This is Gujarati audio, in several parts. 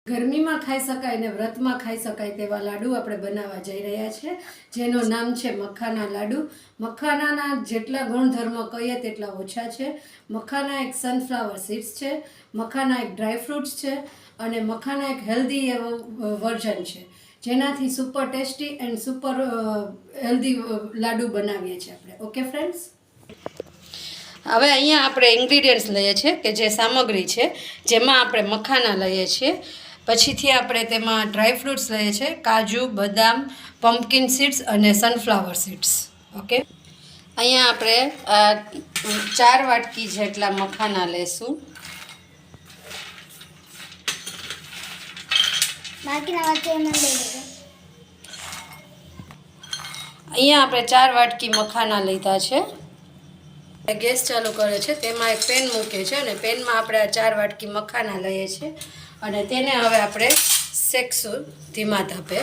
ગરમીમાં ખાઈ શકાય ને વ્રતમાં ખાઈ શકાય તેવા લાડુ આપણે બનાવવા જઈ રહ્યા છે, જેનું નામ છે મખાના લાડુ. મખાનાના જેટલા ગુણધર્મો કહીએ તેટલા ઓછા છે. મખાના એક સનફ્લાવર સીડ્સ છે, મખાના એક ડ્રાય ફ્રૂટ્સ છે અને મખાના એક હેલ્ધી એવો વર્ઝન છે, જેનાથી super tasty and super healthy laddu બનાવીએ છીએ આપણે. ઓકે ફ્રેન્ડ્સ, હવે અહીંયા આપણે ઇન્ગ્રીડિયન્ટ્સ લઈએ છીએ કે જે સામગ્રી છે, જેમાં આપણે મખાના લઈએ છીએ, પછીથી આપણે તેમાં ડ્રાય ફ્રૂટ્સ લઈએ છીએ, કાજુ, બદામ, પમ્પકિન સીડ્સ અને સનફ્લાવર સીડ્સ. ઓકે, અહીંયા આપણે 4 વાટકી જેટલા મખાના લેશું. અહીંયા આપણે 4 વાટકી મખાના લીધા છે. ગેસ ચાલુ કરે છે, તેમાં એક પેન મૂકે છે અને પેનમાં આપણે આ 4 વાટકી મખાના લઈએ છીએ અને તેને હવે આપણે શેકશું ધીમા તાપે.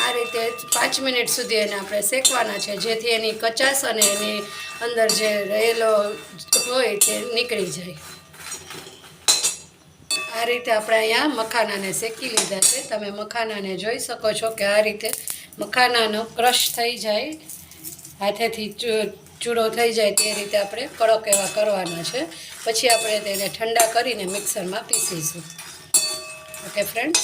આ રીતે 5 મિનિટ સુધી એને આપણે શેકવાના છે, જેથી એની કચાશ અને એની અંદર જે રહેલો હોય તે નીકળી જાય. આ રીતે આપણે અહીંયા મખાનાને શેકી લીધા છે. તમે મખાનાને જોઈ શકો છો કે આ રીતે મખાનાનો ક્રશ થઈ જાય, હાથેથી ચૂડો થઈ જાય તે રીતે આપણે કડક એવા કરવાના છે. પછી આપણે તેને ઠંડા કરીને મિક્સરમાં પીસીશું. ઓકે ફ્રેન્ડ્સ,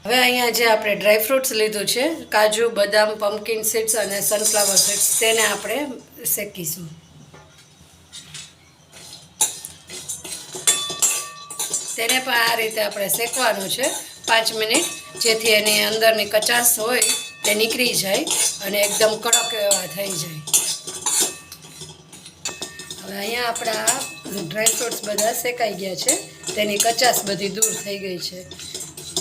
હવે અહીંયા જે આપણે ડ્રાય ફ્રૂટ્સ લીધું છે, કાજુ, બદામ, પમ્પકિન સીડ્સ અને સનફ્લાવર સીડ્સ, તેને આપણે શેકીશું. તેને પણ આ રીતે આપણે શેકવાનું છે 5 મિનિટ, જેથી એની અંદરની કચાશ હોય તે નીકળી જાય અને એકદમ કડક એવા થઈ જાય. હવે અહીંયા આપણા ડ્રાય ફ્રૂટ્સ બધા શેકાઈ ગયા છે, તેની કચાશ બધી દૂર થઈ ગઈ છે,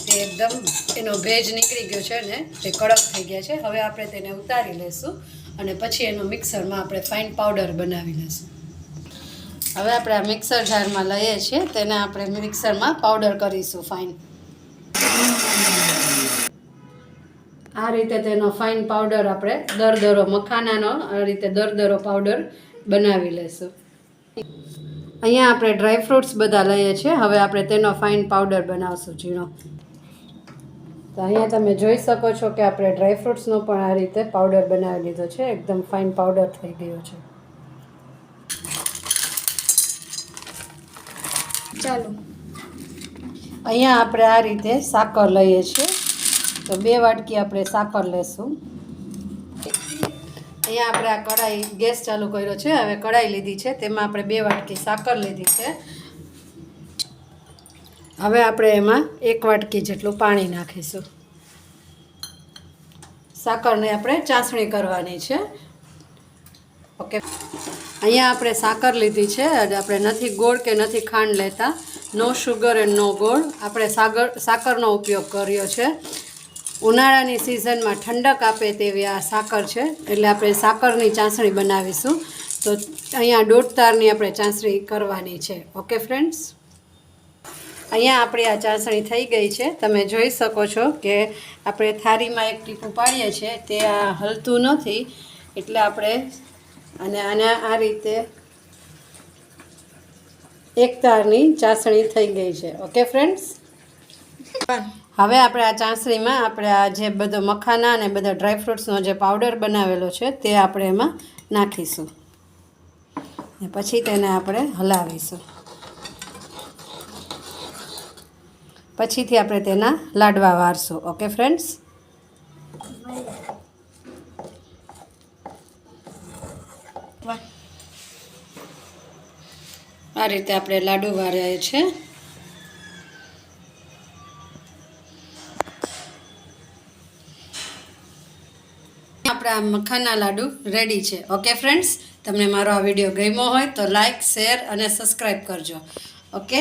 તે એકદમ એનો ભેજ નીકળી ગયો છે અને તે કડક થઈ ગયા છે. હવે આપણે તેને ઉતારી લઈશું અને પછી એનો મિક્સરમાં આપણે ફાઇન પાવડર બનાવી લઈશું. હવે આપણે આ મિક્સર જારમાં લઈએ છીએ, તેને આપણે મિક્સરમાં પાવડર કરીશું ફાઇન. આ રીતે તેનો ફાઇન પાવડર આપણે દરદરો મખાનાનો આ રીતે દરદરો પાવડર બનાવી લઈશું. અહીંયા આપણે ડ્રાય ફ્રૂટ્સ બધા લઈએ છીએ, હવે આપણે તેનો ફાઇન પાવડર બનાવશું ઝીણો. તો અહીંયા તમે જોઈ શકો છો કે આપણે ડ્રાય ફ્રૂટ્સનો પણ આ રીતે પાવડર બનાવી લીધો છે, એકદમ ફાઇન પાવડર થઈ ગયો છે. ચાલો, અહીંયા આપણે આ રીતે સાકર લઈએ છીએ, તો 2 વાટકી આપણે સાકર લેશું. અહીંયા આપણે આ કઢાઈ ગેસ ચાલુ કર્યો છે, હવે કઢાઈ લીધી છે, તેમાં આપણે 2 વાટકી સાકર લીધી છે. હવે આપણે એમાં 1 વાટકી જેટલું પાણી નાખીશું. સાકરને આપણે ચાસણી કરવાની છે. ઓકે, અહીંયા આપણે સાકર લીધી છે અને આપણે નથી ગોળ કે નથી ખાંડ લેતા, નો શુગર એન્ડ નો ગોળ. આપણે સાકરનો ઉપયોગ કર્યો છે. ઉનાળાની સિઝનમાં ઠંડક આપે તેવી આ સાકર છે, એટલે આપણે સાકરની ચાસણી બનાવીશું. તો અહીંયા 1.5 તારની આપણે ચાસણી કરવાની છે. ઓકે ફ્રેન્ડ્સ, અહીંયા આપણી આ ચાસણી થઈ ગઈ છે. તમે જોઈ શકો છો કે આપણે થાળીમાં એક ટીપું પાડીએ છીએ, તે આ હલતું નથી, એટલે આપણે આને આ રીતે 1 તારની ચાસણી થઈ ગઈ છે. ઓકે ફ્રેન્ડ્સ, હવે આપણે આ ચાસણીમાં આપણે આ જે બધો મખાના અને બધા ડ્રાય ફ્રૂટ્સનો જે પાવડર બનાવેલો છે તે આપણે એમાં નાખીશું અને પછી તેને આપણે હલાવીશું. પછીથી આપણે તેના લાડવા વાળશું. ઓકે ફ્રેન્ડ્સ, આ રીતે આપણે લાડુ વાળ્યા છે. આપણા મખાના લાડુ રેડી છે. ઓકે ફ્રેન્ડ્સ, તમને મારો આ વિડીયો ગમ્યો હોય તો લાઈક, શેર અને સબસ્ક્રાઈબ કરજો. ઓકે.